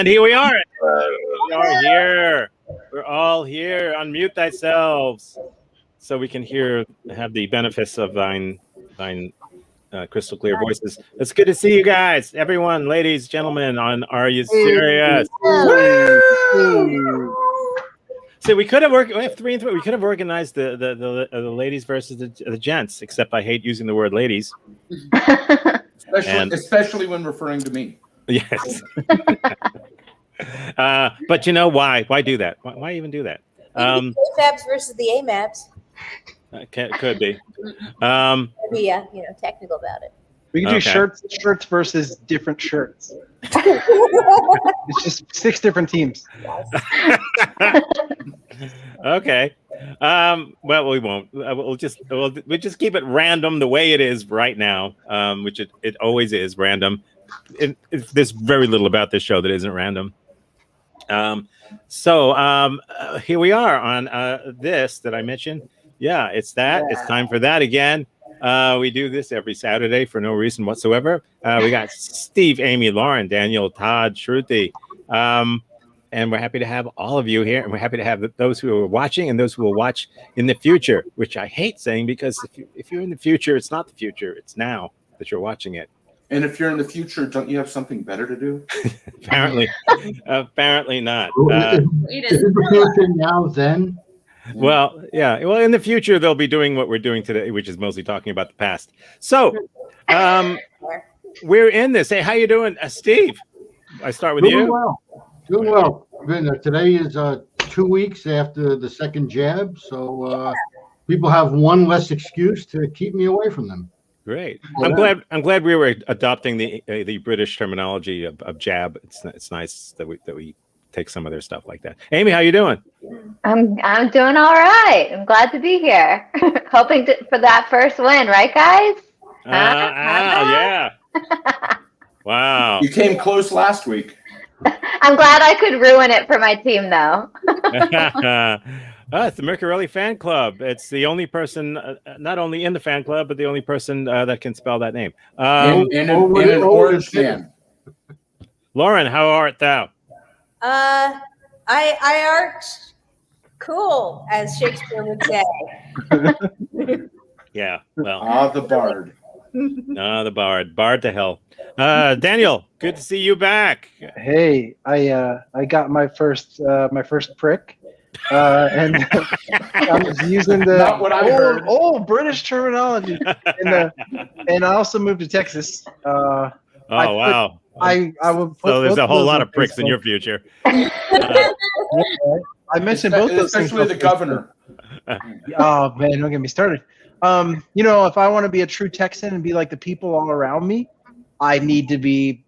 And here we are. We are here. We're all here. Unmute thyself so we can have the benefits of thine crystal clear voices. It's good to see you guys, everyone, ladies, gentlemen. On Are You Serious? So we could have worked. We have 3 and 3. We could have organized the ladies versus the gents. Except I hate using the word ladies, especially when referring to me. Yes. But you know why? Why do that? Why even do that? AMABs versus the AMABs. Could be. Maybe technical about it. We can do shirts versus different shirts. It's just 6 different teams. Okay. Well, we won't. We'll just keep it random the way it is right now, which it always is random. There's very little about this show that isn't random. So here we are on this that I mentioned. Yeah, it's that. It's time for that again. We do this every Saturday for no reason whatsoever. We got Steve, Amy, Lauren, Daniel, Todd, Shruthi. And we're happy to have all of you here. And we're happy to have those who are watching and those who will watch in the future, which I hate saying because if you're in the future, it's not the future. It's now that you're watching it. And if you're in the future, don't you have something better to do? Apparently not. Is it the future now then? Well, yeah. Well, in the future, they'll be doing what we're doing today, which is mostly talking about the past. So we're in this. Hey, how you doing, Steve? I start with you. Doing well. Today is 2 weeks after the second jab, so people have one less excuse to keep me away from them. Great. I'm glad we were adopting the British terminology of jab. It's nice that we take some of their stuff like that. Amy, how you doing? I'm doing all right. I'm glad to be here. Hoping for that first win, right, guys? Yeah. Wow. You came close last week. I'm glad I could ruin it for my team, though. It's the Mercarelli fan club. It's the only person, not only in the fan club, but the only person that can spell that name. In an orange fan. Lauren, how art thou? I art cool, as Shakespeare would say. Yeah, well. The bard. The bard to hell. Daniel, good to see you back. Hey, I got my first prick, and I was using the old British terminology, and I also moved to Texas. Wow. I would put so there's a whole lot of pricks in your future. I mentioned both those things. Especially the governor. Oh man, don't get me started. If I want to be a true Texan and be like the people all around me, I need to be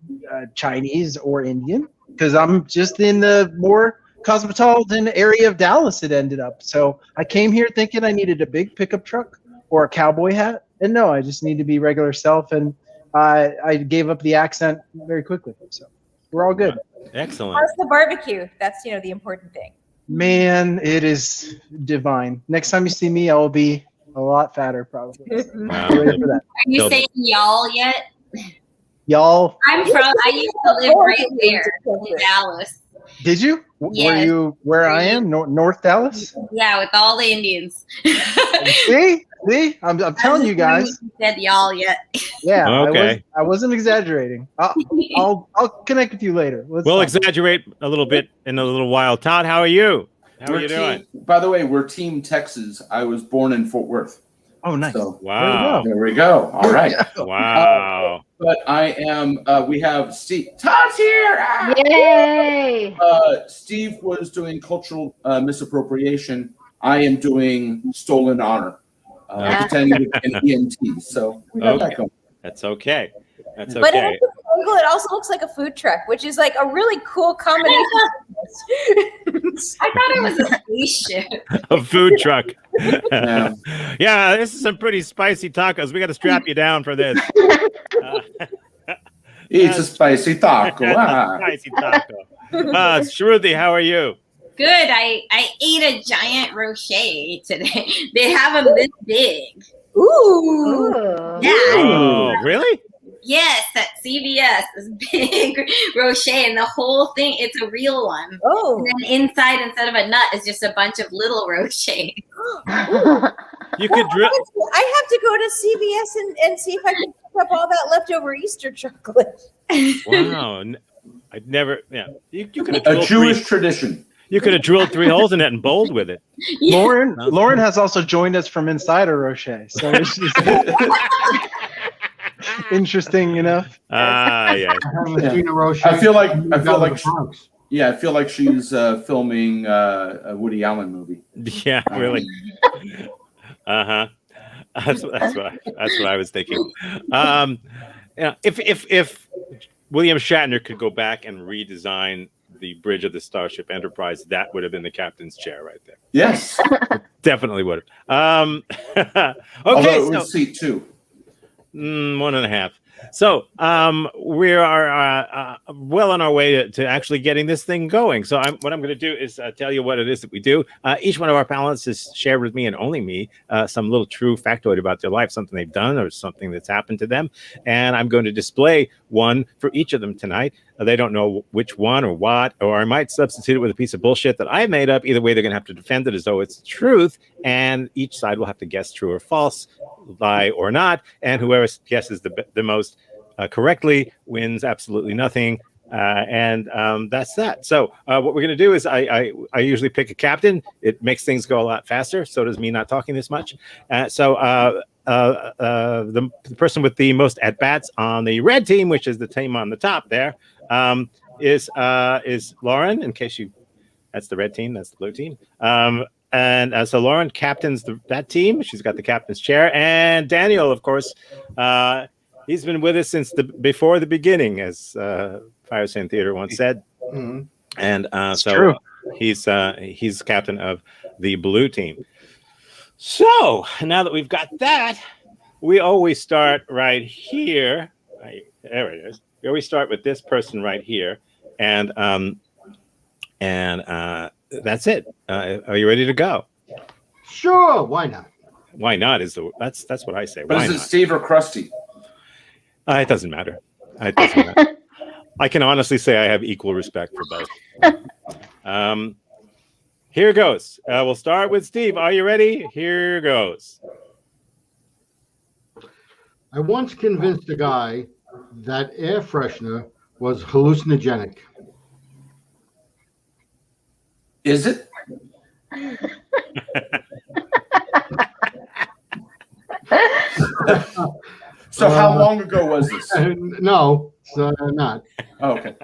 Chinese or Indian because I'm just in the more cosmopolitan area of Dallas. It ended up. So I came here thinking I needed a big pickup truck or a cowboy hat. And no, I just need to be regular self. And I gave up the accent very quickly. So we're all good. Excellent. How's the barbecue? That's, the important thing. Man, it is divine. Next time you see me, I will be a lot fatter, probably. Wow. Are you saying y'all yet? Y'all. I used to live right there in Dallas. Did you? Yes. Were you where I am? North Dallas? Yeah, with all the Indians. See? I'm telling you guys. You said y'all yet. Yeah. Okay. I wasn't exaggerating. I'll connect with you later. We'll exaggerate a little bit in a little while. Todd, how are you? How are you doing? By the way, we're Team Texas. I was born in Fort Worth. Oh, nice. So, wow. There we go. All right. Wow. But I am, we have Steve. Todd's here. Yay! Steve was doing cultural misappropriation. I am doing stolen honor. Pretending to be an EMT. So we got that going. That's okay. That's But okay. it also looks like a food truck, which is like a really cool combination. I thought it was a spaceship. A food truck. Yeah. Yeah, this is some pretty spicy tacos. We got to strap you down for this. It's a spicy taco. Spicy taco. Shruthi, how are you? Good. I ate a giant rocher today. They have them this big. Ooh. Yeah. Oh, really? Yes, at CVS, this big Rocher, and the whole thing, it's a real one. Oh. And then inside, instead of a nut, is just a bunch of little Rochers. You could drill. I have to go to CVS and see if I can pick up all that leftover Easter chocolate. Wow. I'd never. Yeah. You could have A drilled Jewish tradition. You could have drilled 3 holes in it and bowled with it. Yeah. Lauren has also joined us from inside a Rocher, so it's just interesting, you know. Yeah. I haven't seen a Rocher. I feel like Bronx. yeah, I feel like she's filming a Woody Allen movie. Yeah, really. That's what I was thinking. Yeah, if William Shatner could go back and redesign the bridge of the Starship Enterprise, that would have been the captain's chair right there. Yes. Definitely would have. Okay, Although it was seat 2. 1.5. So we are well on our way to actually getting this thing going. So what I'm going to do is tell you what it is that we do. Each one of our panelists has shared with me and only me some little true factoid about their life, something they've done or something that's happened to them. And I'm going to display one for each of them tonight. They don't know which one or what, or I might substitute it with a piece of bullshit that I made up. Either way, they're going to have to defend it as though it's truth. And each side will have to guess true or false, lie or not. And whoever guesses the most correctly wins absolutely nothing. And that's that. So what we're going to do is I usually pick a captain. It makes things go a lot faster. So does me not talking this much. The person with the most at bats on the red team, which is the team on the top there, is Lauren. In case that's the red team, that's the blue team. And so Lauren captains that team. She's got the captain's chair. And Daniel, of course, he's been with us since before the beginning, as Fire Sand Theater once said. Mm-hmm. And so true. He's captain of the blue team. So now that we've got that, we always start right here. There it is. We always start with this person right here, and that's it. Are you ready to go? Sure, why not? Why not? That's what I say. But Why is it not? Steve or Krusty? It doesn't matter. It doesn't matter. I can honestly say I have equal respect for both. Here goes. We'll start with Steve. Are you ready? Here goes. I once convinced a guy that air freshener was hallucinogenic. Is it? So how long ago was this? No, it's not. Oh, okay.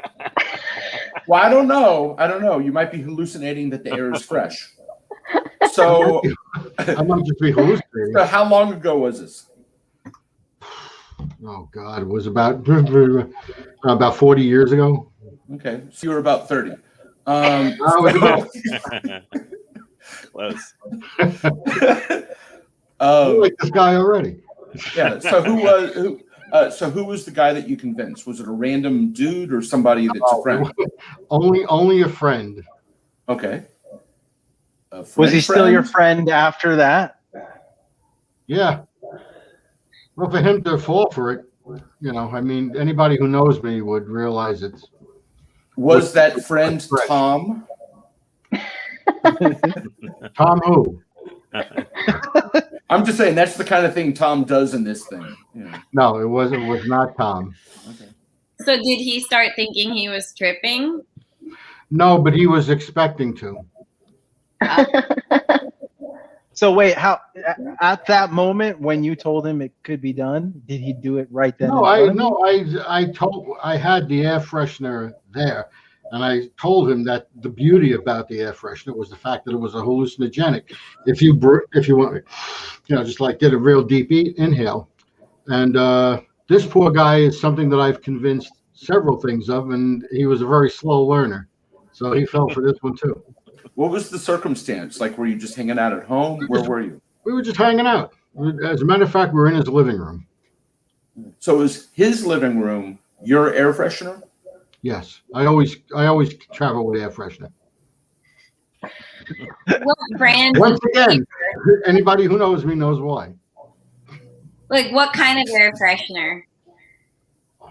Well, I don't know. You might be hallucinating that the air is fresh. So, I might just be hallucinating. so how long ago was this? Oh God, it was about 40 years ago. Okay, so you were about 30. I was about, Close. I like this guy already. Yeah. So who was the guy that you convinced? Was it a random dude or somebody that's a friend? Only a friend. Okay. Was he still your friend after that? Yeah. Well, for him to fall for it, I mean, anybody who knows me would realize it's. Was that friend Tom? Tom who? I'm just saying that's the kind of thing Tom does in this thing. Yeah. No, it was not Tom. Okay. So did he start thinking he was tripping? No, but he was expecting to. So wait, how at that moment when you told him it could be done, did he do it right then? No, I had the air freshener there, and I told him that the beauty about the air freshener was the fact that it was a hallucinogenic. If you want, just like did a real deep inhale, and this poor guy is something that I've convinced several things of, and he was a very slow learner, so he fell for this one too. What was the circumstance? Like, were you just hanging out at home? Where were you? We were just hanging out. As a matter of fact, we were in his living room. So was his living room your air freshener? Yes, I always travel with air freshener. What brand? Once again, anybody who knows me knows why. Like what kind of air freshener?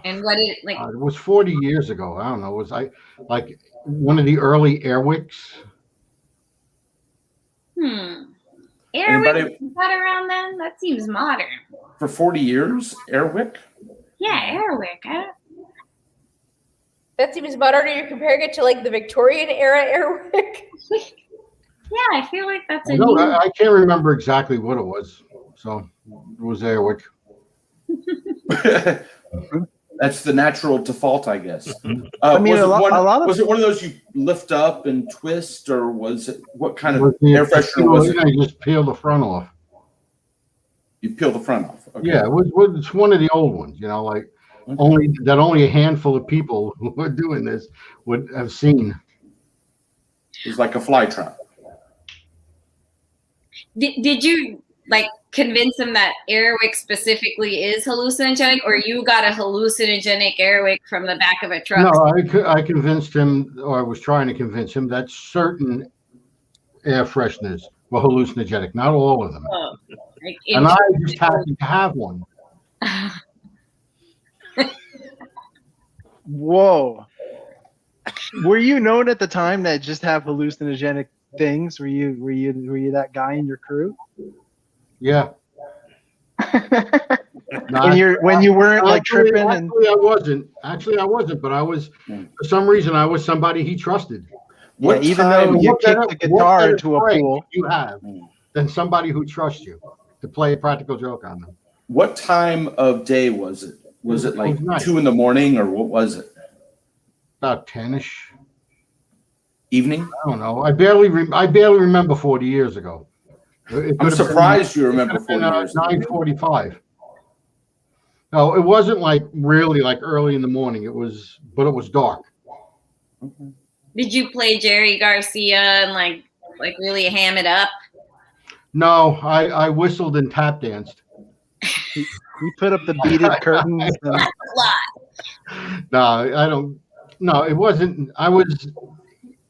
And what did like? It was 40 years ago. I don't know. Was I like one of the early Airwicks? Airwick, Anybody- was that around then? That seems modern. For 40 years, Airwick? Yeah, Airwick. That seems modern. You're comparing it to like the Victorian era Airwick. Yeah, I feel like that's a No, new. I can't remember exactly what it was. So it was Airwick. That's the natural default, I guess. I mean, was, a it lot- one, a lot of- was it one of those you lift up and twist, or was it what kind of Was the- air freshener was it? You just peel the front off. You peel the front off. Okay. Yeah, it's one of the old ones. You know, like only a handful of people who are doing this would have seen. It's like a fly trap. Did you like convince him that Airwick specifically is hallucinogenic, or you got a hallucinogenic Airwick from the back of a truck? No, I convinced him, or I was trying to convince him that certain air fresheners were hallucinogenic, not all of them. Oh, like And I just happened to have one. Whoa. Were you known at the time that just have hallucinogenic things? Were you that guy in your crew? Yeah. When you weren't like tripping and Actually, I wasn't, but I was, for some reason, I was somebody he trusted. yeah, even though you kicked the guitar into a pool. You have than somebody who trusts you to play a practical joke on them. What time of day was it? Was it like Night. 2 a.m, or what was it? About 10ish. Evening? I don't know. I barely remember 40 years ago. I'm surprised you remember 40 years. 9:45. No, it wasn't like really like early in the morning. But it was dark. Did you play Jerry Garcia and like really ham it up? No, I whistled and tap danced. We put up the beaded curtains. And, A lot. No, I don't. No, it wasn't.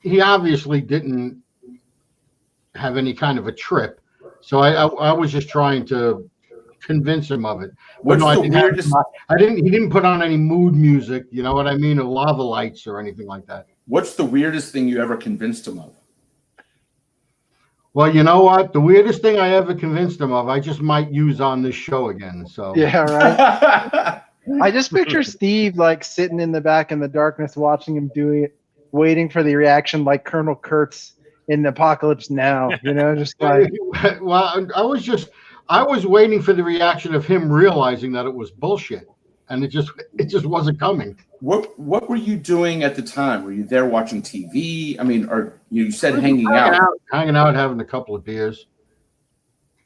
He obviously didn't have any kind of a trip. So I was just trying to convince him of it. What's No, the weirdest? he didn't put on any mood music, you know what I mean, or lava lights or anything like that. What's the weirdest thing you ever convinced him of? Well, you know what? The weirdest thing I ever convinced him of, I just might use on this show again. So yeah, right. I just picture Steve like sitting in the back in the darkness, watching him do it, waiting for the reaction, like Colonel Kurtz in Apocalypse Now. You know, just like. Well, I was waiting for the reaction of him realizing that it was bullshit, and it just wasn't coming. What were you doing at the time? Were you there watching TV? I mean, or you said hanging out? Hanging out, having a couple of beers.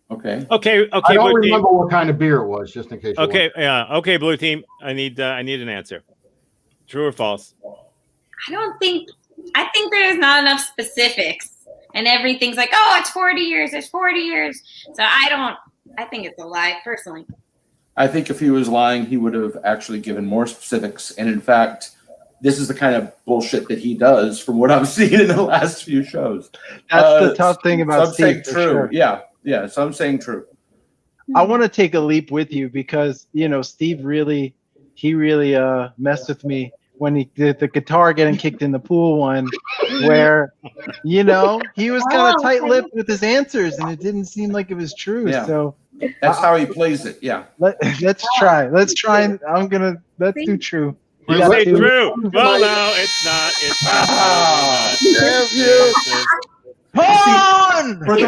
Okay. Okay. I don't Blue team. remember what kind of beer it was, just in case. you Okay. Yeah. Okay. Blue team. I need an answer. True or false? I think there's not enough specifics, and everything's like, oh, it's 40 years. It's 40 years. So I think it's a lie, personally. I think if he was lying, he would have actually given more specifics. And in fact, this is the kind of bullshit that he does from what I've seen in the last few shows. That's the tough thing about some say Steve. for true. sure. Yeah. So I'm saying true. I want to take a leap with you because Steve really messed with me when he did the guitar getting kicked in the pool one, where he was kind of tight-lipped with his answers and it didn't seem like it was true. Yeah. So That's how he plays it. Yeah. let's try. Let's do true. We You got say to- true. Well, no, it's not. It's not. Ah, Come on! For the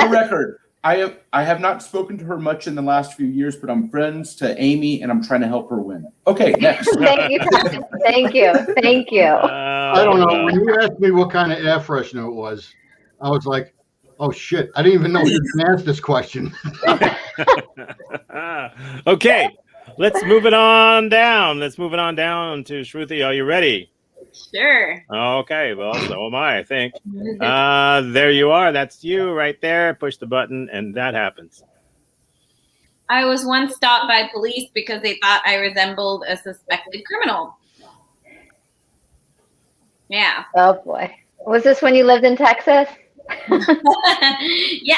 record, I have not spoken to her much in the last few years, but I'm friends to Amy and I'm trying to help her win. Okay, next. Thank you. Thank you. Thank you. I don't know. When you asked me what kind of air freshener it was, I was like, oh shit, I didn't even know you can ask this question. Okay, let's move it on down. To Shruthi. Are you ready? Sure. Okay, well, so am I think. There you are. That's you right there. Push the button, and that happens. I was once stopped by police because they thought I resembled a suspected criminal. Yeah. Oh boy. Was this when you lived in Texas? Yeah,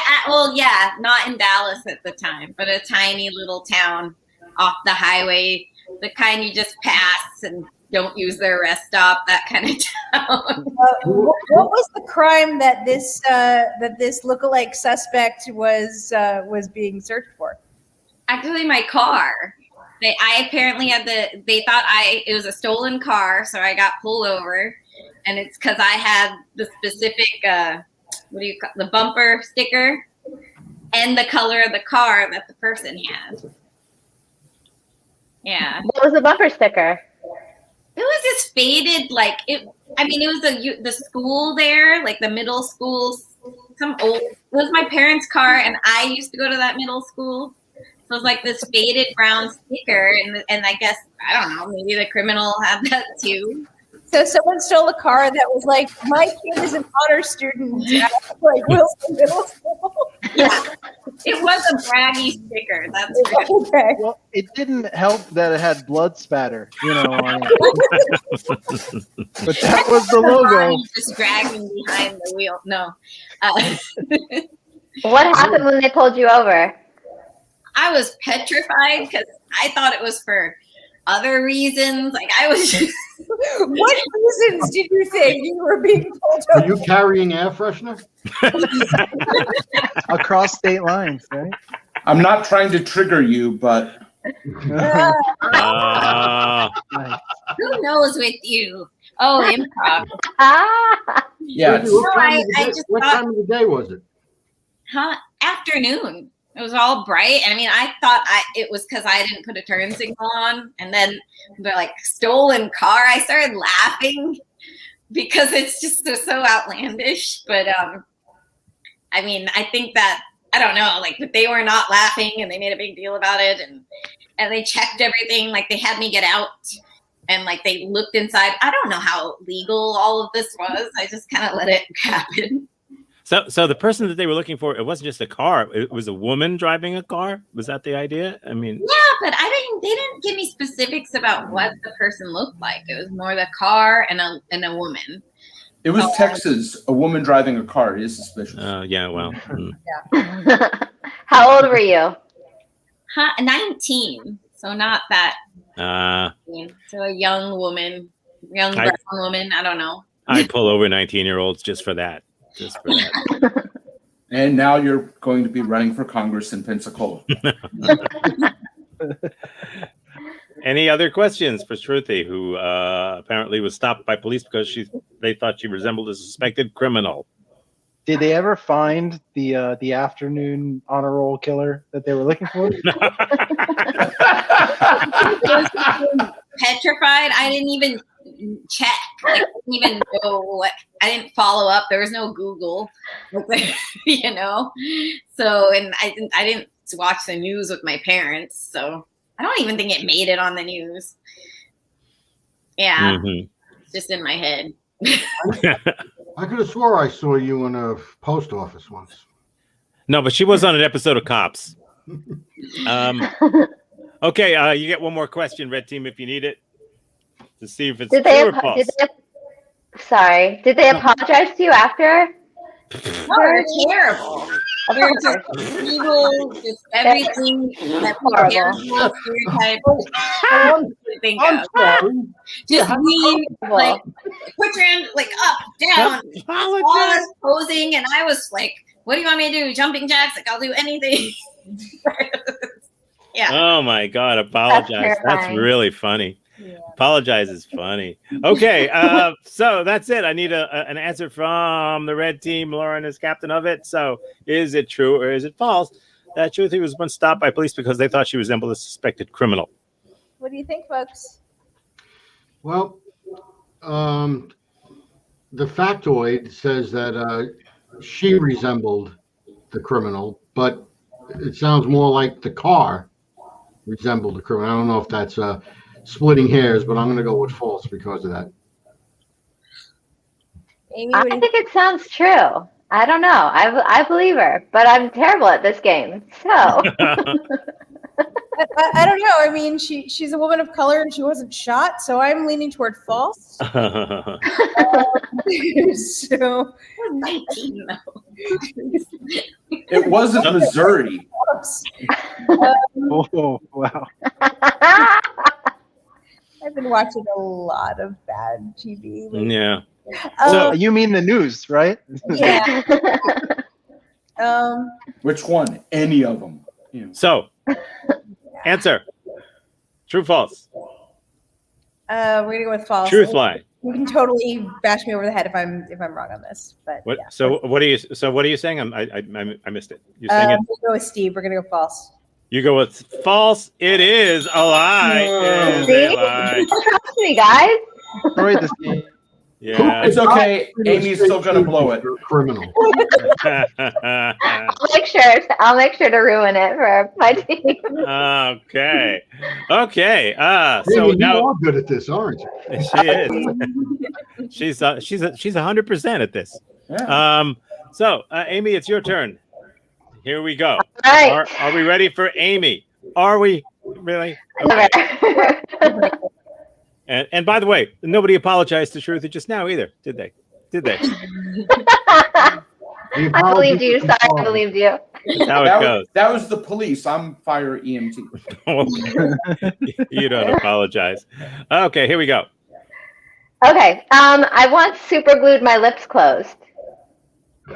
not in Dallas at the time, but a tiny little town off the highway the kind you just pass and don't use their rest stop, that kind of town. What was the crime that this lookalike suspect was being searched for? Actually, my car. I apparently had they thought it was a stolen car, so I got pulled over, and it's because I had the specific the bumper sticker and the color of the car that the person had. Yeah. What was the bumper sticker? It was this faded, like it. I mean, it was the school there, like the middle school. It was my parents' car, and I used to go to that middle school. So it was like this faded brown sticker, and I guess I don't know, maybe the criminal had that too. So someone stole a car that was like, my kid is an honor student at like Wilson Middle School. Yeah, it was a braggy sticker. That's true. Okay. Well, it didn't help that it had blood spatter, on it. But that was the logo. Just dragging behind the wheel. No. What happened when they pulled you over? I was petrified because I thought it was for other reasons. Like I was just. What reasons did you think you were being pulled Are over? you carrying air freshener? Across state lines, right? I'm not trying to trigger you, but Nice. Who knows with you? Oh, improv. yeah, What time, I of, the just what thought- time of the day was it? Huh? Afternoon. It was all bright. I mean, I thought it was because I didn't put a turn signal on. And then they're like, stolen car. I started laughing because it's just so outlandish. But I mean, I think that, I don't know, like, but they were not laughing and they made a big deal about it. And they checked everything. Like, they had me get out and like they looked inside. I don't know how legal all of this was. I just kind of let it happen. So the person that they were looking for, it wasn't just a car; it was a woman driving a car. Was that the idea? I mean, Yeah, but they didn't give me specifics about what the person looked like. It was more the car and a woman. it was Texas. A woman driving a car is suspicious. yeah, well, How old were you? 19, so not that. So a young woman, brown woman. I don't know. I pull over 19-year-olds just for that. And now you're going to be running for Congress in Pensacola. Any other questions for Shruthi, who apparently was stopped by police because they thought she resembled a suspected criminal? Did they ever find the afternoon honor roll killer that they were looking for? Petrified. I didn't even check. Like, I didn't even know what. I didn't follow up. There was no Google, So, and I didn't watch the news with my parents, so I don't even think it made it on the news. Yeah, It's just in my head. I could have swore I saw you in a post office once. No, but she was on an episode of Cops. Okay, you get one more question, Red Team, if you need it, to see if it's true or false. Sorry. Did they apologize to you after? Oh, they're terrible. They're just evil, just everything that Horrible. stereotype. Think I'm of. sorry. Just lean, like put your hand like up, down. All I was posing, and I was like, "What do you want me to do? Jumping jacks? Like I'll do anything." Yeah. Oh my God! Apologize. That's really funny. Yeah. Apologize is funny. Okay, so that's it. I need an answer from the Red Team. Lauren is captain of it. So, is it true or is it false that Shruthi was once stopped by police because they thought she resembled a suspected criminal? What do you think, folks? Well, the factoid says that she resembled the criminal, but it sounds more like the car resembled the criminal. I don't know if that's splitting hairs, but I'm going to go with false because of that. Amy, I think it sounds true. I don't know. I believe her, but I'm terrible at this game. So I don't know. I mean, she's a woman of color and she wasn't shot, so I'm leaning toward false. So 19 though. It wasn't Missouri. Oh, wow. I've been watching a lot of bad TV. lately. Yeah. So you mean the news, right? Yeah. Which one? Any of them. You know. So, answer. True, false. We're gonna go with false. Truth, lie. You can totally bash me over the head if I'm wrong on this, but What? yeah. So what are you? So what are you saying? I missed it. You're saying it. We'll go with Steve. We're gonna go false. You go with false. It is a lie. It is See? a lie. Trust me, guys. Sorry, this game. Yeah. It's okay. Amy's still gonna blow it. Criminal. I'll make sure to ruin it for my team. Okay. Okay. So Amy, you now are good at this, aren't you? she is. She's 100% at this. Yeah. So Amy, it's your turn. Here we go. All right. Are we ready for Amy? Are we really? Okay. And by the way, nobody apologized to Shruthi just now either, did they? Did they? I believed you. Sorry, I believed you. That's how it goes. That was the police. I'm fire EMT. You don't apologize. Okay, here we go. Okay. I once super glued my lips closed. Why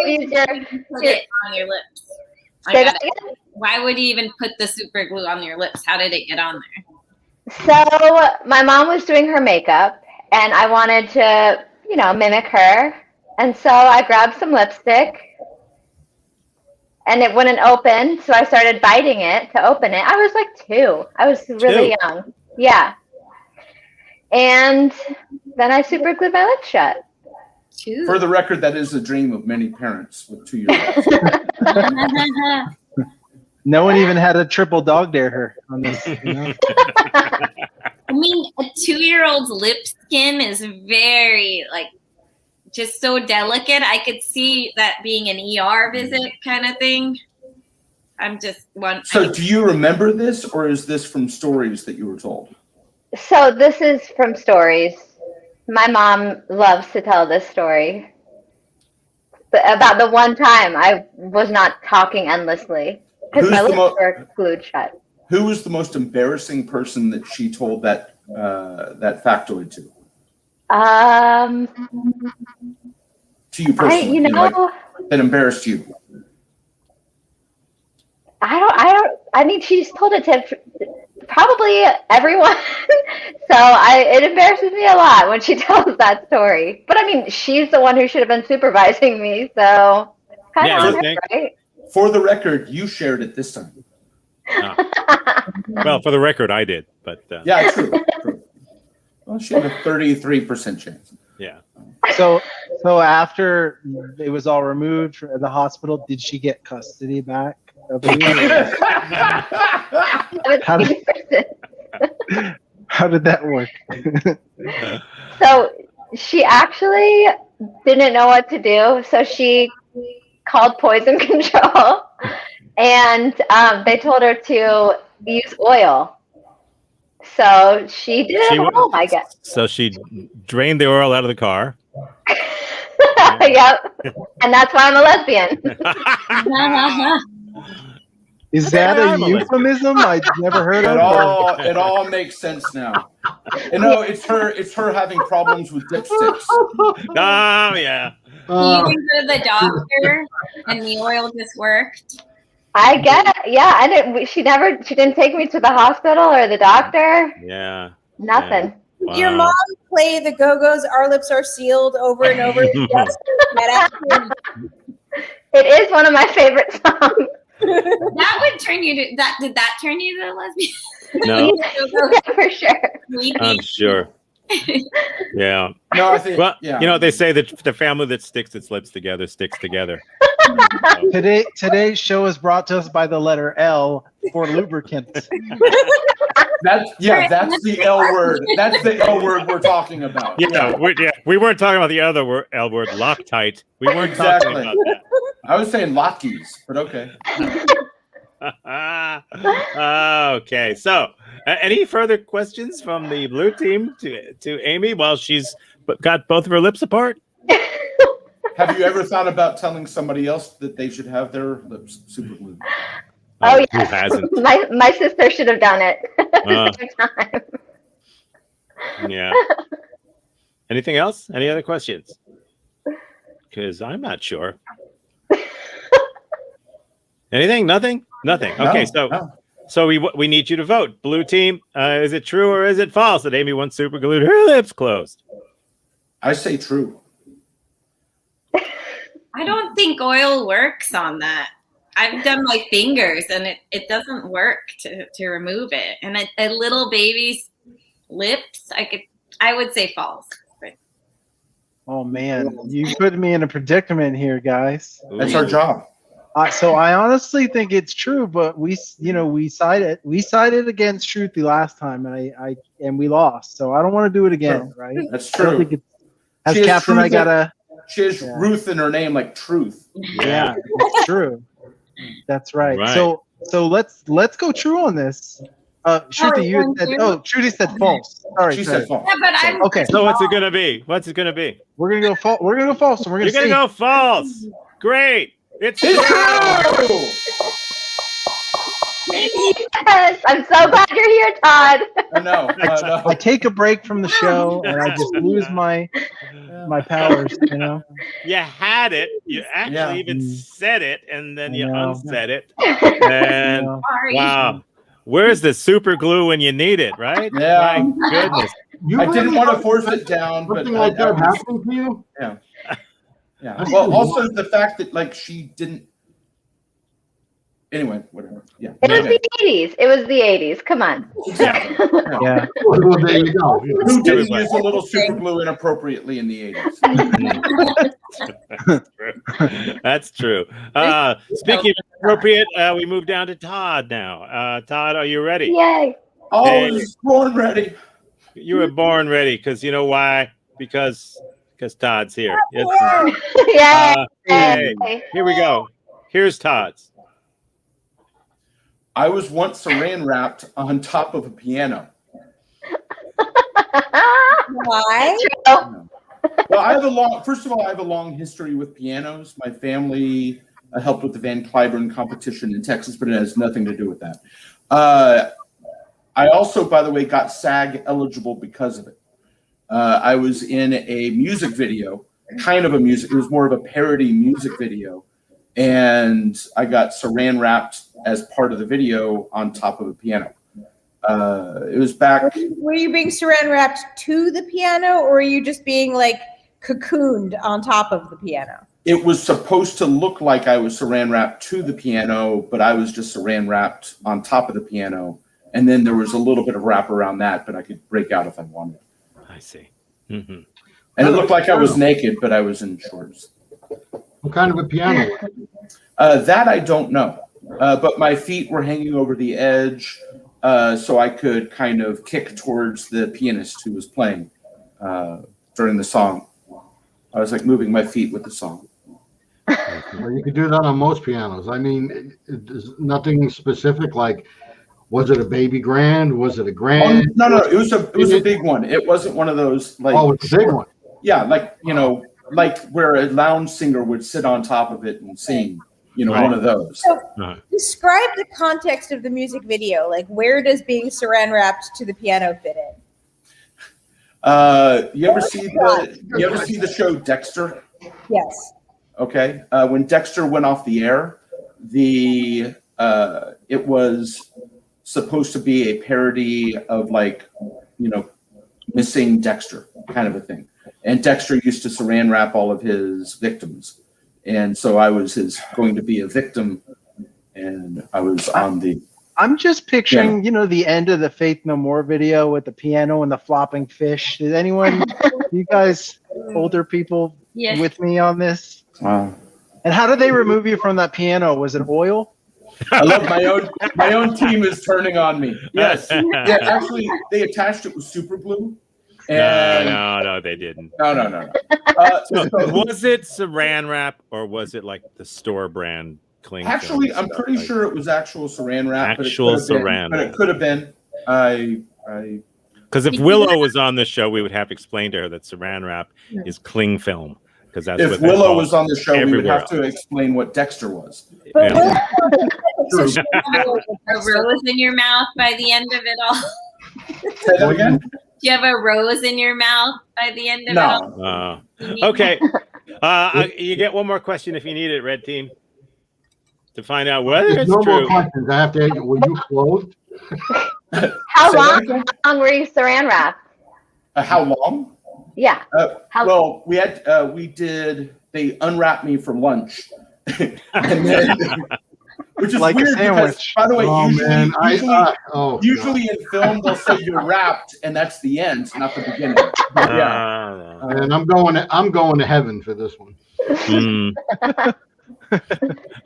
would you put it on your lips? Say that again? Why would you even put the super glue on your lips? How did it get on there? So my mom was doing her makeup, and I wanted to, mimic her. And so I grabbed some lipstick, and it wouldn't open. So I started biting it to open it. I was like 2. I was really young. Yeah. And then I super glued my lips shut. For the record, that is a dream of many parents with 2-year-olds. No one even had a triple dog dare her on this. I mean, a 2-year-old's lip skin is very, just so delicate. I could see that being an ER visit kind of thing. I'm just one. So do you remember this, or is this from stories that you were told? So this is from stories. My mom loves to tell this story. But about the one time I was not talking endlessly because my lips were glued shut. Who was the most embarrassing person that she told that factoid to? To you personally, that embarrassed you. I mean, she's told it to probably everyone. So it embarrasses me a lot when she tells that story. But I mean, she's the one who should have been supervising me. So kind of on her, right? For the record, you shared it this time. Well, for the record, I did, but yeah, true. Well, she had a 33% chance. Yeah. So after it was all removed from the hospital, did she get custody back of you? How did that work? So she actually didn't know what to do, so she called poison control, and they told her to use oil. So she did it at home, I guess. So she drained the oil out of the car. Yep. And that's why I'm a lesbian. Is that a euphemism I've never heard of? It all makes sense now. It's her having problems with dipsticks. Oh yeah. You even go to the doctor and the oil just worked. I get, yeah. I didn't. She didn't take me to the hospital or the doctor. Yeah. Nothing. Yeah. Wow. Your mom play the Go-Go's "Our Lips Are Sealed" over and over. It is one of my favorite songs. That would turn you to that. Did that turn you to a lesbian? No. Yeah, for sure. I'm sure. Yeah. No, I think. Well, yeah. they say that the family that sticks its lips together sticks together. Today's show is brought to us by the letter L for lubricant. That's the L word. That's the L word we're talking about. Yeah, we weren't talking about the other L word, Loctite. We weren't talking about that. I was saying Lockies, but okay. Okay, so any further questions from the blue team to Amy while she's got both of her lips apart? Have you ever thought about telling somebody else that they should have their lips super glued? Oh, Who yes. hasn't? My sister should have done it at the same time. Yeah. Anything else? Any other questions? Because I'm not sure. Anything? Nothing? Nothing. Okay, so we need you to vote. Blue team, is it true or is it false that Amy once super glued her lips closed? I say true. I don't think oil works on that. I've done my fingers and it doesn't work to remove it. And a little baby's lips, I would say false. But Oh man, you put me in a predicament here, guys. That's our job. So I honestly think it's true, but we sided against Shruthi last time, and we lost. So I don't want to do it again, right? That's I don't true. think as captain, I gotta. She has Ruth in her name, like truth. Yeah, it's true. That's right. So let's go true on this. Shruthi, you said Shruthi said false. Sorry, She said false. yeah, but I'm okay. So what's it gonna be? What's it gonna be? We're gonna go false. We're gonna go false. And we're You're gonna gonna go false. Great. It's true. Yes, I'm so glad you're here, Todd. I know. I take a break from the show and I just lose my powers. You know. You had it. You actually even said it, and then you unsaid it. And sorry. wow, where's the super glue when you need it? Right? Yeah. My goodness. I didn't want to force it down, but Something like that happened to you? Yeah. Yeah. Well, also the fact that like she didn't. Anyway, whatever. Yeah. It was the 80s. It was the 80s. Come on. Exactly. Yeah. Well, there you go. Who didn't use a little super glue inappropriately in the 80s? That's true. Speaking of appropriate, we move down to Todd now. Todd, are you ready? Yay. I was born ready. You were born ready because you know why? Because Todd's here. Yes. Yay. Hey, here we go. Here's Todd's. I was once saran wrapped on top of a piano. Why? Well, first of all, I have a long history with pianos. My family helped with the Van Cliburn competition in Texas, but it has nothing to do with that. I also, by the way, got SAG eligible because of it. I was in a music video, it was more of a parody music video. And I got saran wrapped as part of the video on top of a piano. It was back. Were you being saran wrapped to the piano, or were you just being like cocooned on top of the piano? It was supposed to look like I was saran wrapped to the piano, but I was just saran wrapped on top of the piano. And then there was a little bit of wrap around that, but I could break out if I wanted. I see. Mm-hmm. And it looked like I was naked, but I was in shorts. What kind of a piano? That I don't know. But my feet were hanging over the edge, so I could kind of kick towards the pianist who was playing during the song. I was like moving my feet with the song. Well, you could do that on most pianos. I mean, there's nothing specific. Like, was it a baby grand? Was it a grand? No. It was a big one. It wasn't one of those like. Oh, it's a big one. Yeah, like like where a lounge singer would sit on top of it and sing. One of those. So describe the context of the music video. Like, where does being saran wrapped to the piano fit in? You ever see the show Dexter? Yes. Okay. When Dexter went off the air, it was supposed to be a parody of missing Dexter kind of a thing. And Dexter used to saran wrap all of his victims. And so I was going to be a victim, and I was on the. I'm just picturing, the end of the Faith No More video with the piano and the flopping fish. Is anyone, you guys, older people, with me on this? Wow. And how did they remove you from that piano? Was it oil? I love my own team is turning on me. Yes. Yeah, actually, they attached it with super glue. And No, they didn't. No. Was it saran wrap or was it like the store brand cling? Actually, I'm pretty sure it was actual saran wrap. Actual saran, but it could have been. Because if Willow was on this show, we would have to explain to her that saran wrap is cling film. because that's If what they Willow call was on the show, we would everywhere have to explain what Dexter was. But Yeah. Willow- A rose in your mouth by the end of it all. Say that again? Do you have a rose in your mouth by the end of it all? No. You need- Okay. You get one more question if you need it, Red Team, to find out whether There's it's no more true. questions. I have to ask you, were you clothed? How Say that long? again? How long were you saran wrapped? How long? Yeah. How- Well, they unwrapped me for lunch. And then, which is Like a weird because, sandwich. by the way, Oh, man. usually in film, they'll say you're wrapped and that's the end, not the beginning. But yeah. And I'm going to heaven for this one.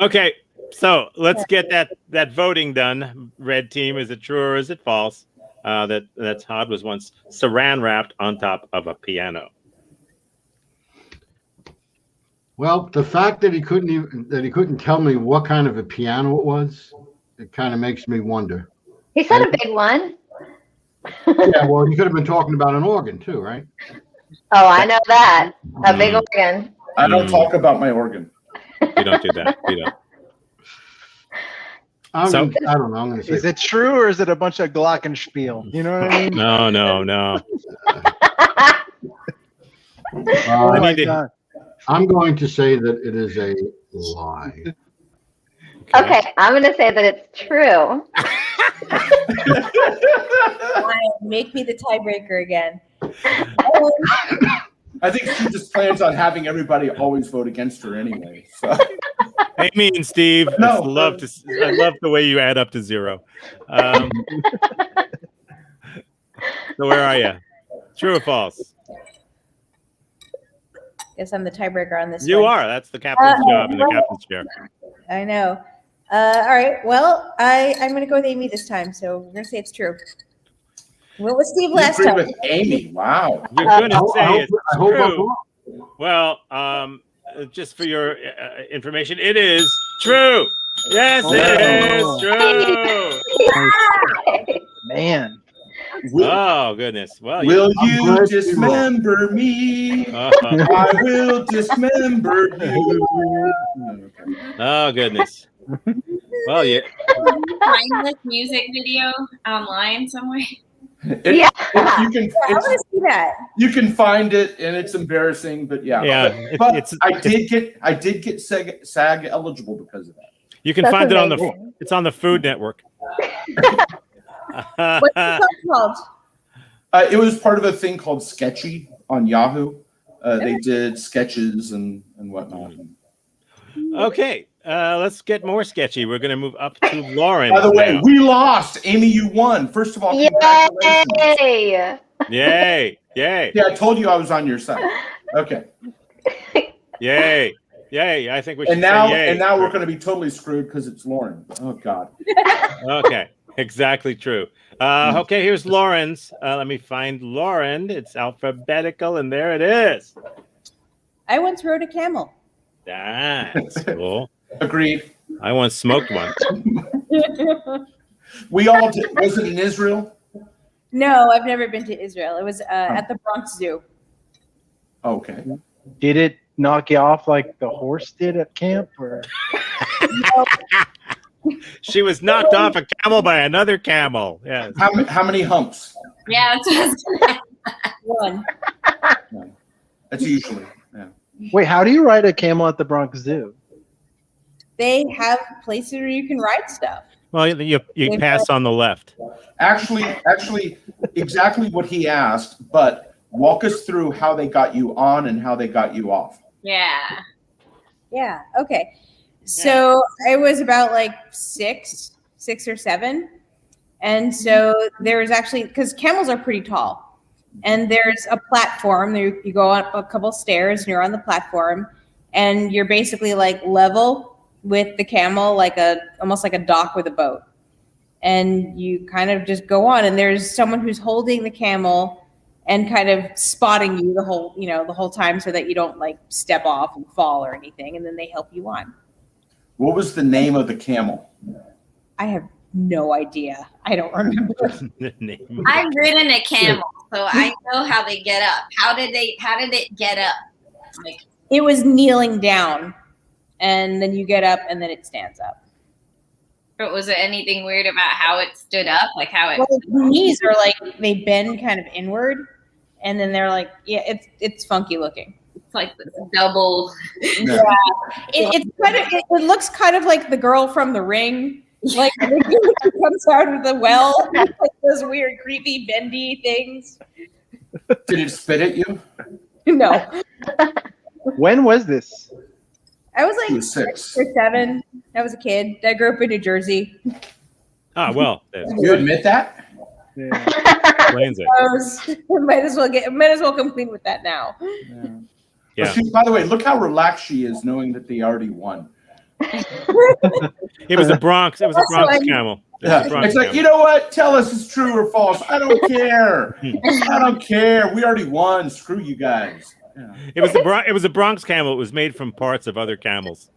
Okay, so let's get that voting done. Red Team, is it true or is it false that Todd was once saran wrapped on top of a piano? Well, the fact that he couldn't tell me what kind of a piano it was, it kind of makes me wonder. He said a big one. Yeah, well, he could have been talking about an organ too, right? Oh, I know that. A big organ. I don't talk about my organ. You don't do that. You don't. I don't know. I'm going to say. Is it true or is it a bunch of glockenspiel? You know what I mean? No. Oh I my need to- God. I'm going to say that it is a lie. Okay, I'm going to say that it's true. Make me the tiebreaker again. I think she just plans on having everybody always vote against her anyway. So. Amy and Steve, No. I love the way you add up to 0. So where are you? True or false? Guess I'm the tiebreaker on this You one. are. That's the captain's job in the captain's chair. I know. All right. Well, I'm going to go with Amy this time. So we're going to say it's true. What was Steve You last agree time? with Amy. Wow. You're going to say it's I hope I'm true. wrong. Well, just for your information, it is true. Yes, it is true. Man. Oh, goodness. Well, Will I'm you glad you dismember me? I will dismember you. oh, goodness. Well, yeah. Find this music video online somewhere. Yeah. You can find it, and it's embarrassing, but yeah. Yeah. But I did get SAG eligible because of that. You can That's find it on amazing. it's on the Food Network. What's the song called? It was part of a thing called Sketchy on Yahoo. They did sketches and whatnot. Okay, let's get more sketchy. We're going to move up to Lauren. By the way, now. we lost. Amy, you won. First of all, congratulations. Yay! Yay! Yeah, I told you I was on your side. Okay. Yay! I think we should And now, say yay. we're going to be totally screwed because it's Lauren. Oh God. Okay, exactly true. Okay, here's Lauren's. Let me find Lauren. It's alphabetical, and there it is. I once rode a camel. That's cool. Agreed. I once smoked one. We all did. Was it in Israel? No, I've never been to Israel. It was at the Bronx Zoo. Okay. Did it knock you off like the horse did at camp? Or She was knocked off a camel by another camel. Yes. How many humps? Yeah, that's what I was gonna One. That's usually. Yeah. wait, how do you ride a camel at the Bronx Zoo? They have places where you can ride stuff. Well, you pass on the left. Actually, exactly what he asked. But walk us through how they got you on and how they got you off. Yeah. Yeah. Okay. So I was about like six or 7. And so there was actually, because camels are pretty tall, and there's a platform. You go up a couple stairs and you're on the platform, and you're basically like level with the camel, like almost like a dock with a boat. And you kind of just go on, and there's someone who's holding the camel and kind of spotting you the whole time so that you don't like step off and fall or anything. And then they help you on. What was the name of the camel? I have no idea. I don't remember. The name. I've ridden a camel, so I know how they get up. How did it get up? Like, It was kneeling down, and then you get up, and then it stands up. But was it anything weird about how it stood up? Like how it? Well, the knees are like they bend kind of inward, and then they're like, yeah, it's funky looking. It's like this double. Yeah, it's kind of it looks kind of like the girl from The Ring, like when she comes out of the well, like those weird, creepy, bendy things. Did it spit at you? No, When was this? I was She like was 6. 6 or 7. I was a kid. I grew up in New Jersey. Ah, well, You admit that? Yeah. explains it. Might as well come clean with that now. Yeah. But she, by the way, look how relaxed she is, knowing that they already won. It was a Bronx. It was a Also, Bronx I'm- camel. It was Yeah. a Bronx It's like, camel. you know what? Tell us it's true or false. I don't care. I don't care. We already won. Screw you guys. Yeah. It was a Bronx camel. It was made from parts of other camels.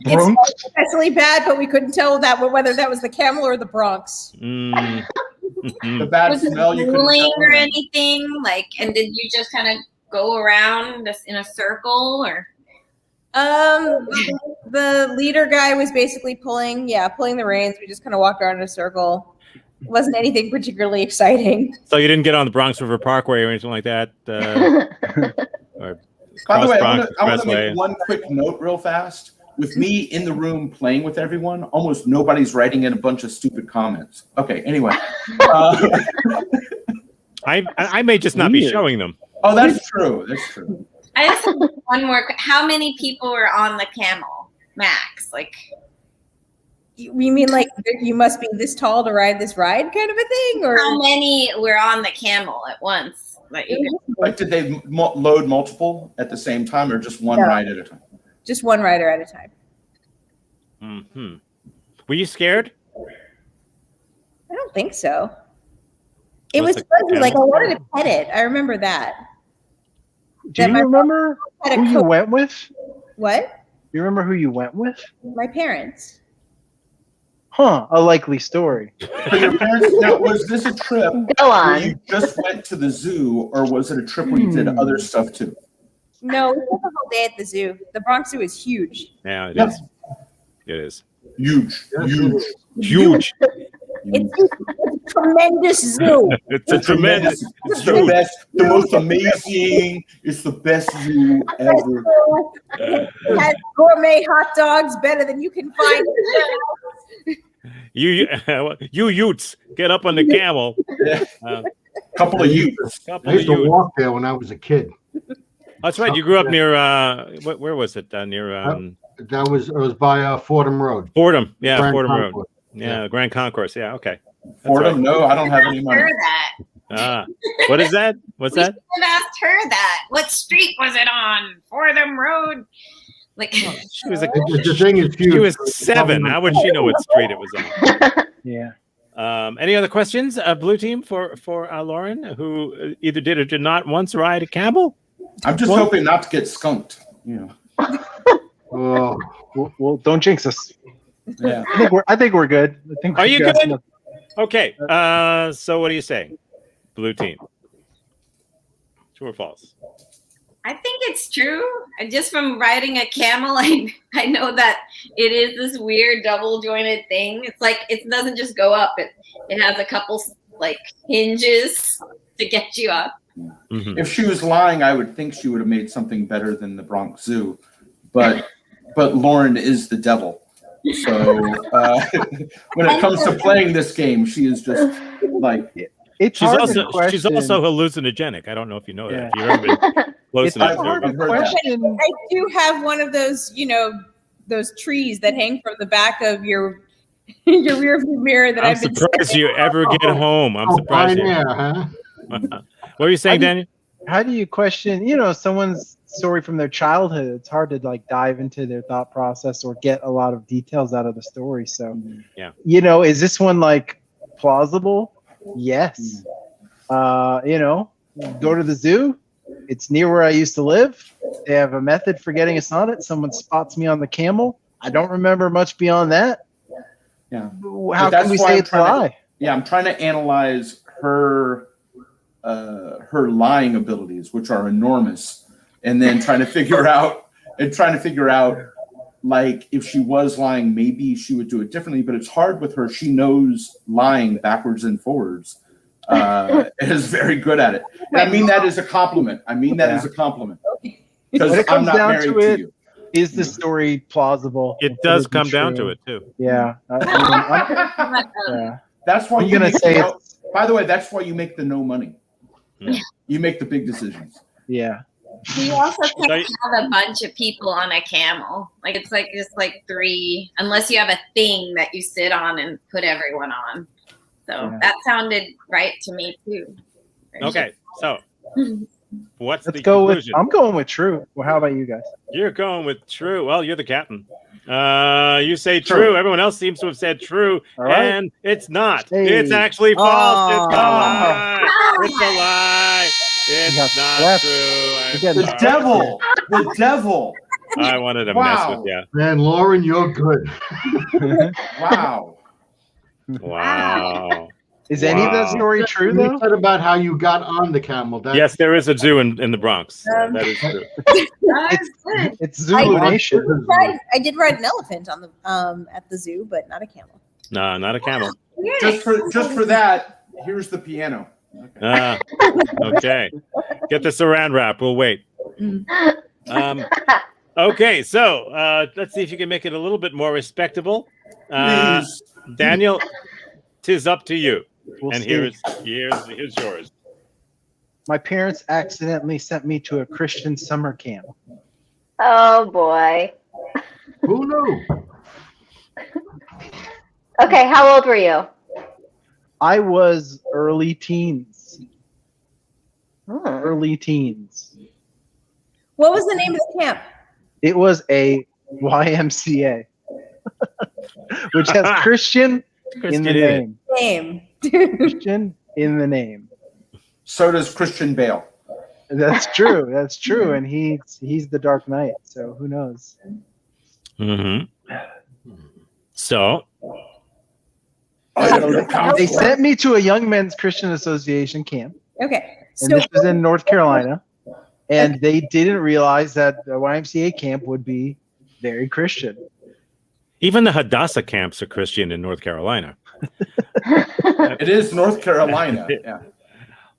It's especially bad, but we couldn't tell whether that was the camel or the Bronx. Mm. The bad Was it smell you couldn't drooling tell. or anything? Like, and did you just kind of go around this in a circle, or? The leader guy was basically pulling the reins. We just kind of walked around in a circle. It wasn't anything particularly exciting. So you didn't get on the Bronx River Parkway or anything like that? Or By the way, Bronx I want to Expressway. make one quick note real fast. With me in the room playing with everyone, almost nobody's writing in a bunch of stupid comments. Okay, anyway. I may just not be Weird. showing them. Oh, that's true. That's true. I just have one more. How many people were on the camel, max? Like, You mean like you must be this tall to ride this ride kind of a thing? Or how many were on the camel at once? Like, Like, did they load multiple at the same time or just one No. ride at a time? just one rider at a time? Hmm. Were you scared? I don't think so. It Was was the fuzzy. Like I camel wanted to pet it. I remember that. Do That you my remember had a who you coat. went with? What? You remember who you went with? My parents. Huh, a likely story. So your parents, now, was this a trip Go where on. you just went to the zoo or was it a trip where you did other stuff too? No, we spent the whole day at the zoo. The Bronx Zoo is huge. Yeah, it Yep. is. It is. Huge. Huge. Huge. It's a tremendous zoo. It's a tremendous. It's the best, the most amazing. It's the best zoo ever. It has gourmet hot dogs better than you can find. You Utes, get up on the camel. Couple of youths. Couple I of used to Utes. walk there when I was a kid. That's right. You grew up near. Where was it? Near It was by Fordham Road. Fordham. Yeah, Grand Fordham Road. Concourse. Yeah, Grand Concourse. Yeah, okay. That's Fordham? No, I don't have any money. her that. Ah, what is that? What's We that? should have asked her that. What street was it on? Fordham Road. Like, She was a, The thing is huge. she was 7. How would she know what street it was on? Yeah. Any other questions, blue team, for Lauren, who either did or did not once ride a camel? I'm just hoping not to get skunked. You know. Oh, Well, don't jinx us. Yeah. I think we're good. I think Are we you got good? enough. Okay. So what do you say, blue team? True or false? I think it's true. And just from riding a camel, I know that it is this weird double jointed thing. It's like it doesn't just go up. It has a couple like hinges to get you up. Mhm. If she was lying, I would think she would have made something better than the Bronx Zoo. But Lauren is the devil. So when it comes to playing this game, she is just like It's She's hard also to question. she's also hallucinogenic. I don't know if you know that. Yeah. If you've ever been close It's enough hard to to I've heard that. question. I do have one of those, those trees that hang from the back of your rear view mirror that I'm I've been surprised you ever get home. I'm oh, surprised. You. pioneer, huh? What were you saying, Daniel? How do you question, someone's story from their childhood? It's hard to dive into their thought process or get a lot of details out of the story. So, Yeah. Is this one plausible? Yes. Go to the zoo. It's near where I used to live. They have a method for getting us on it. Someone spots me on the camel. I don't remember much beyond that. Yeah. How that's can we why say I'm it's a trying to- lie? I'm trying to analyze her her lying abilities, which are enormous, and then trying to figure out like if she was lying, maybe she would do it differently. But it's hard with her. She knows lying backwards and forwards. Is very good at it. And I mean that as a compliment. Because When it I'm comes not down married to to it, you. is the story plausible? It does Is come down to true? it too. Yeah. Yeah. That's why I'm you gonna make say the by the way, that's why you make the no money. Yeah. You make the big decisions. Yeah. You also So can't have a bunch of people on a camel. Like it's like just like 3, unless you have a thing that you sit on and put everyone on. So Yeah. that sounded right to me too. Okay, so what's Let's the go with. conclusion? I'm going with true. Well, how about you guys? You're going with true. Well, you're the captain. You say true. Everyone else seems to have said true, All right. and it's not. Hey. It's actually false. It's a Oh. lie. It's a lie. You It's got not swept. true. I'm You got sorry. The devil. I wanted to Wow. mess with you. Man, Lauren, you're good. Wow. Wow. Is any of that Wow. story true You though? said about how you got on the camel. That, Yes, there is a zoo in the Bronx. That is true. That's good. It's Zulu Nation. I did ride an elephant on the at the zoo, but not a camel. No, not a camel. Just for that, here's the piano. Okay. Get the saran wrap. We'll wait. Okay, so let's see if you can make it a little bit more respectable. Please. Daniel, 'tis up to you. We'll And see. here's yours. My parents accidentally sent me to a Christian summer camp. Oh boy. who knew? Okay, how old were you? I was early teens. Hmm. Early teens. What was the name of the camp? It was a YMCA, which has Christian in the Christian name. Name. Christian in the name. So does Christian Bale. That's true. That's true. And he's the Dark Knight. So who knows? Mm-hmm. So, They sent me to a Young Men's Christian Association camp, Okay. and So this was in North Carolina. And they didn't realize that the YMCA camp would be very Christian. even the Hadassah camps are Christian in North Carolina. It is North Carolina. Yeah.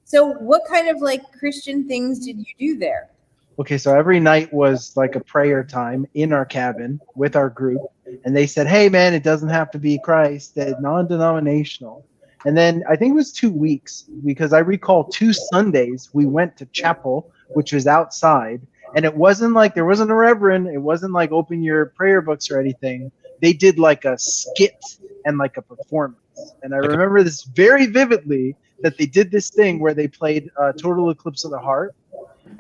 So what kind of like Christian things did you do there? Okay, so every night was like a prayer time in our cabin with our group. And they said, hey, man, it doesn't have to be Christ, that non-denominational. And then I think it was 2 weeks, because I recall 2 Sundays we went to chapel, which was outside. And it wasn't like there wasn't a reverend. It wasn't like open your prayer books or anything. They did like a skit and like a performance. And I remember this very vividly, that they did this thing where they played Total Eclipse of the Heart.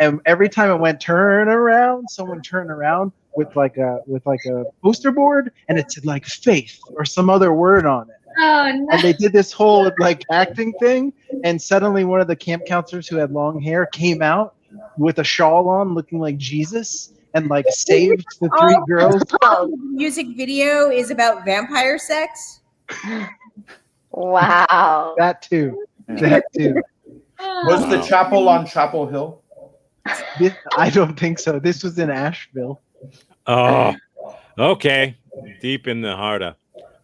And every time it went turn around, someone turned around with like a poster board, and it said like faith or some other word on it. Oh no. And they did this whole like acting thing, and suddenly one of the camp counselors who had long hair came out with a shawl on, looking like Jesus, and like saved the 3 girls. Oh, The music video is about vampire sex. wow. That too. That too. Was the chapel on Chapel Hill? I don't think so. This was in Asheville. Oh, okay. Deep in the heart of.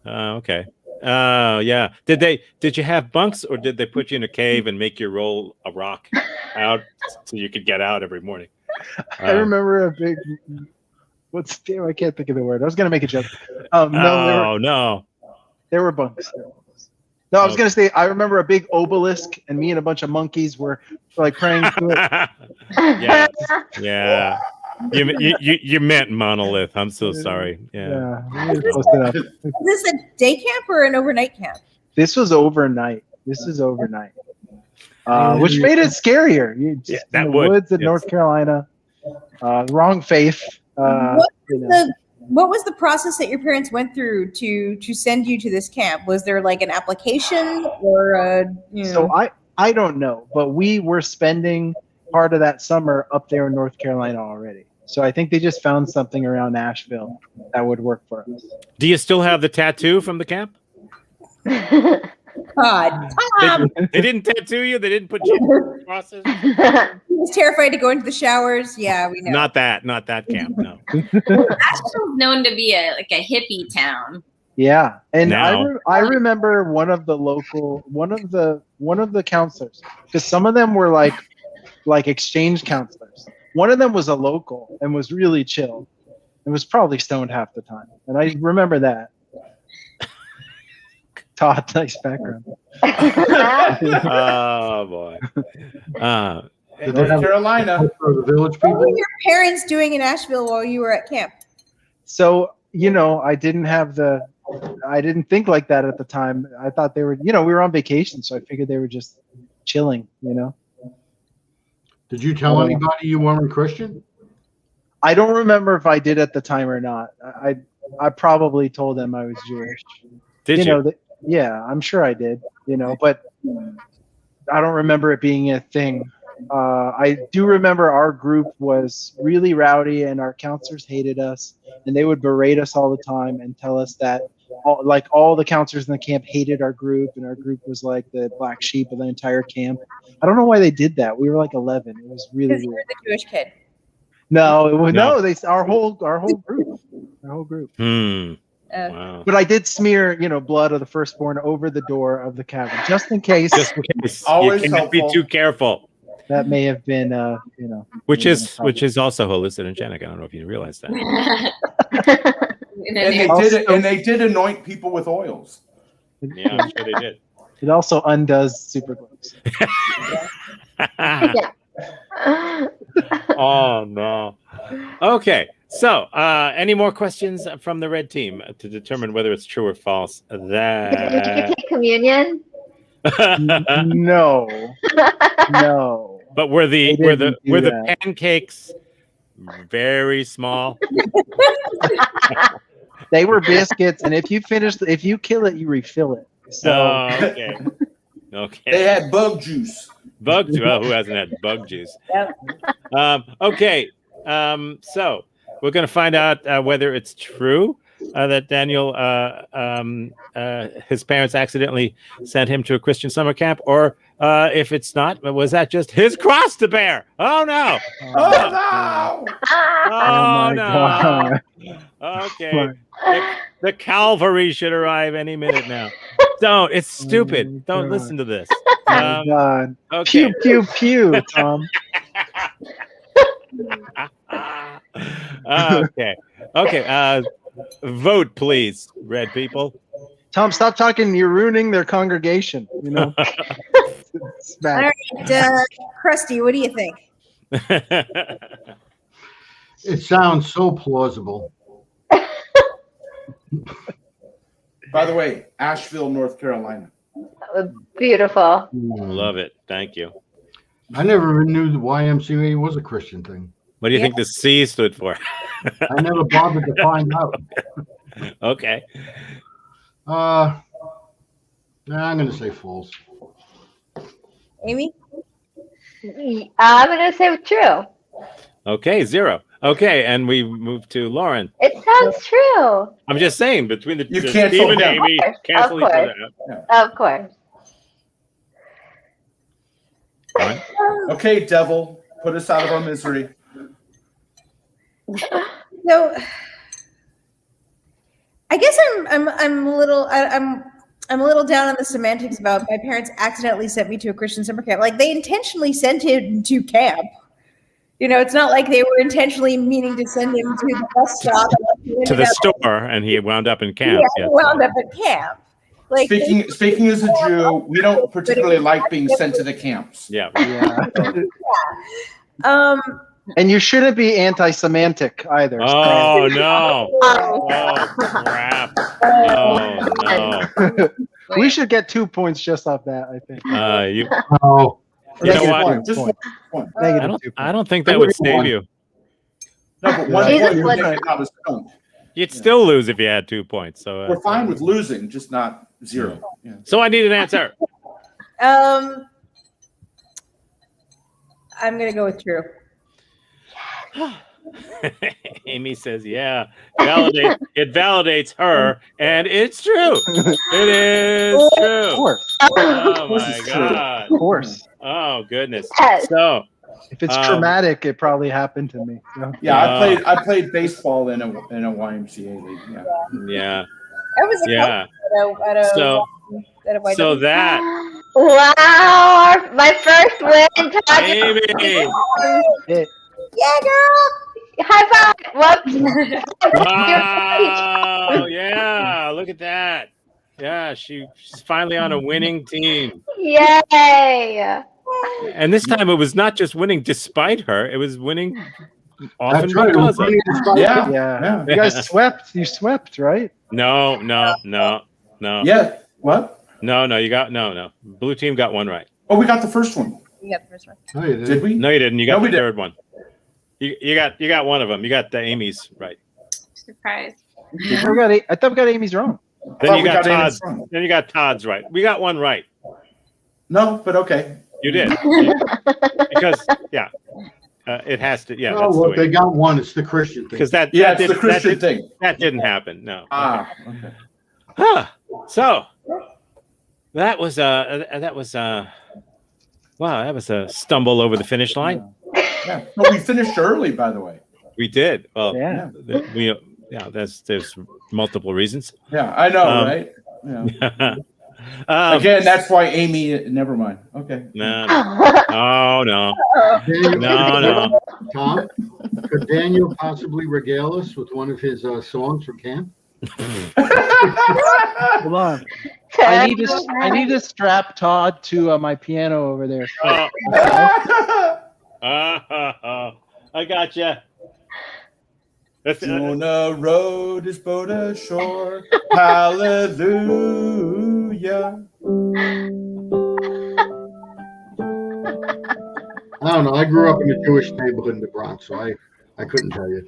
Okay. Yeah. Did you have bunks, or did they put you in a cave and make you roll a rock out so you could get out every morning? I remember a big. I can't think of the word. I was gonna make a joke. No. There were bunks. No, I was gonna say I remember a big obelisk, and me and a bunch of monkeys were like praying to it. Yeah. You meant monolith. I'm so sorry. Yeah. we were close enough. Is this a day camp or an overnight camp? This was overnight. Which made it scarier. You just that in the would, woods in yes. North Carolina. Wrong faith. What was the process that your parents went through to send you to this camp? Was there like an application or So I don't know, but we were spending part of that summer up there in North Carolina already. So I think they just found something around Asheville that would work for us. Do you still have the tattoo from the camp? God, Tom. They didn't tattoo you. They didn't put you crosses. He was terrified to go into the showers. Yeah, we know. Not that camp. No. Asheville's known to be a hippie town. Yeah, and Now. I remember one of the counselors, because some of them were like exchange counselors. One of them was a local and was really chill. It was probably stoned half the time, and I remember that. Todd, nice background. Oh boy. North Carolina. For the village What were people. your parents doing in Asheville while you were at camp? So I didn't think like that at the time. I thought they were, we were on vacation, so I figured they were just chilling. Did you tell anybody you weren't Christian? I don't remember if I did at the time or not. I probably told them I was Jewish. Did you? Yeah, I'm sure I did. But I don't remember it being a thing. I do remember our group was really rowdy, and our counselors hated us, and they would berate us all the time and tell us that all the counselors in the camp hated our group, and our group was like the black sheep of the entire camp. I don't know why they did that. We were like 11. It was really Because you weird. were the Jewish kid. No, it was No. our whole group. Wow. But I did smear, blood of the firstborn over the door of the cabin, just in case. Just in case. Always You can't be helpful. too careful. That may have been, Which is also hallucinogenic. I don't know if you realize that. And they did anoint people with oils. Yeah, I'm sure they did. It also undoes super glues. Oh no. Okay. So, any more questions from the red team to determine whether it's true or false? Did you That. take communion? No. But were They the didn't do the pancakes very small? They were biscuits, and if you kill it, you refill it. So Oh, okay. Okay. They had bug juice. Bug juice. Well, who hasn't had bug juice? Okay. So we're going to find out whether it's true that Daniel, his parents accidentally sent him to a Christian summer camp, or if it's not, was that just his cross to bear? Oh no! Oh no! Oh, my no! God. Okay, the Calvary should arrive any minute now. Don't. It's stupid. Oh, my Don't God. listen to this. Oh, God. Okay. Pew pew pew, Tom. Okay. Okay. Vote, please, red people. Tom, stop talking. You're ruining their congregation. It's All bad. right, Krusty, what do you think? It sounds so plausible. By the way, Asheville, North Carolina. Beautiful. Love it. Thank you. I never even knew the YMCA was a Christian thing. What do you think the C stood for? I never bothered to find out. Okay. Nah, I'm going to say false. Amy? I'm going to say true. Okay, 0. Okay, and we move to Lauren. It sounds true. I'm just saying, between the You Steve cancel and them. Amy, cancel each Of other out. Of course. All right. Okay, devil, put us out of our misery. So, I guess I'm a little I'm a little down on the semantics about my parents accidentally sent me to a Christian summer camp. Like they intentionally sent him to camp. It's not like they were intentionally meaning to send him to the bus stop. To the store, and he wound up in camp. Yeah, Yes. wound up at camp. Like Speaking as a Jew, we don't particularly like being sent to the camps. Yeah. Yeah. And you shouldn't be anti-semantic either. Oh no! Oh crap! Oh no! We should get 2 points just off that, I think. You Oh, know what? One, just one. Negative 2 I don't think that would save you. No, but 1 Jesus point, you're was- getting out of stone. You'd still lose if you had 2 points. So We're fine with losing, just not 0. Yeah. So I need an answer. I'm gonna go with true. Amy says, "Yeah, it validates her, and it's true. It is Of true. course. Oh course my it's true. God. Of course. Oh goodness. Yes. So If it's traumatic, it probably happened to me. So. Yeah, I played baseball in a YMCA league. Yeah. yeah, I was a yeah. coach at a So YW. that Wow, my first win. Todd. Amy. It, Yeah, girl. High five. Whoops. Wow. Yeah. Look at that. Yeah, she's finally on a winning team. Yay. And this time it was not just winning despite her, it was winning often That's right. because of. Yeah. yeah. You guys swept. You swept, right? No. Yeah. What? No, you got no. Blue team got one right. Oh, we got the first one. You got the first one. Oh, you did. Did we? No, you didn't. You got No, we the didn't. third one. You got one of them. You got the Amy's right. Surprise. I thought we got Amy's wrong. Then Oh, you we got got Todd's. Amy's wrong. Then you got Todd's right. We got one right. No, but okay. You did. Because it has to. Yeah, Oh, that's the well, way. they got one. It's the Christian thing. Because that Yeah, that, it's the did, Christian thing. that didn't happen. No. Ah, okay. Huh. So that was wow, that was a stumble over the finish line. Yeah. No, we finished early, by the way. We did. Well, Yeah. there's multiple reasons. Yeah, I know, Um, right? Yeah. Again, That's why Amy. Never mind. Okay. no. Oh no. Daniel, No. Tom, could Daniel possibly regale us with one of his songs from camp? Hold on. I need to strap Todd to my piano over there. I gotcha. Jonah rode his boat ashore. Hallelujah. I don't know. I grew up in a Jewish neighborhood in the Bronx, so I couldn't tell you.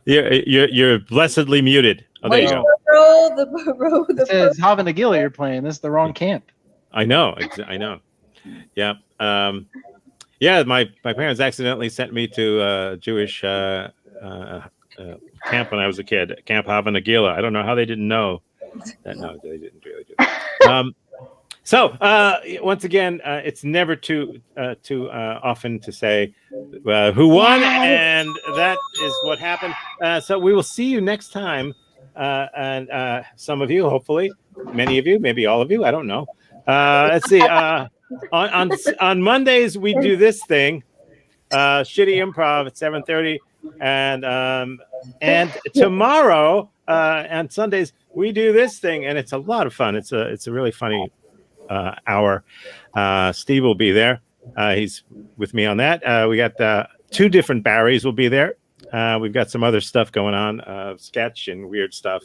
You're blessedly muted. Oh, there you go. Row the It says Havanagila you're playing. This is the wrong camp. I know. Yeah. Yeah. My parents accidentally sent me to a Jewish camp when I was a kid, Camp Havanagila. I don't know how they didn't know that. No, they didn't really do that. So once again, it's never too often to say who won, and that is what happened. So we will see you next time, and some of you, hopefully, many of you, maybe all of you. I don't know. Let's see. On Mondays we do this thing, Shitty Improv at 7:30, and tomorrow on Sundays we do this thing, and it's a lot of fun. It's a really funny hour. Steve will be there. He's with me on that. We got two different Barrys will be there. We've got some other stuff going on, sketch and weird stuff.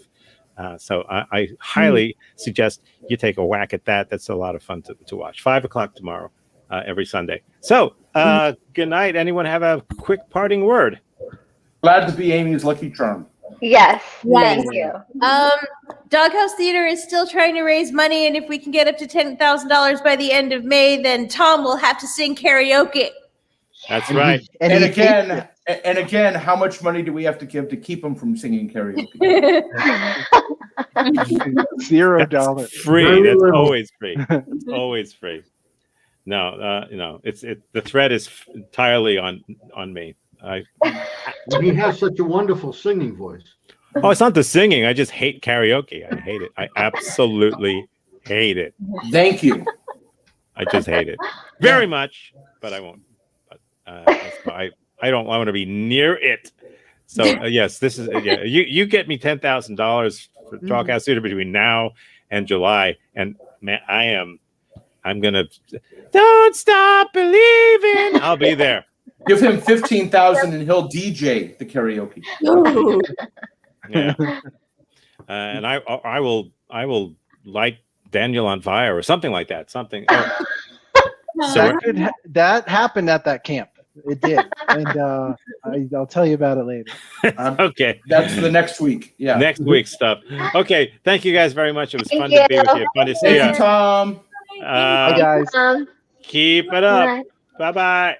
So I highly suggest you take a whack at that. That's a lot of fun to watch. 5 o'clock tomorrow, every Sunday. So good night. Anyone have a quick parting word? Glad to be Amy's lucky charm. Yes. Yes. Thank you. Doghouse Theater is still trying to raise money, and if we can get up to $10,000 by the end of May, then Tom will have to sing karaoke. That's right. And again, how much money do we have to give to keep him from singing karaoke? $0. Free. That's always free. It's always free. No, the threat is entirely on me. He has such a wonderful singing voice. Oh, it's not the singing. I just hate karaoke. I hate it. I absolutely hate it. Thank you. I just hate it very much, but I won't. But I don't want to be near it. So yes, this is you get me $10,000 for Doghouse Theater between now and July, and man, I'm gonna don't stop believing. I'll be there. Give him 15,000 and he'll DJ the karaoke. Yeah, and I will light Daniel on fire or something like that. Something. So That happened at that camp. It did, and I'll tell you about it later. Okay, That's the next week. Yeah. next week's stuff. Okay, thank you guys very much. It was Thank fun you. to be with you. Fun to see Thank you. you, Tom. Bye, guys. Keep it up. Bye bye.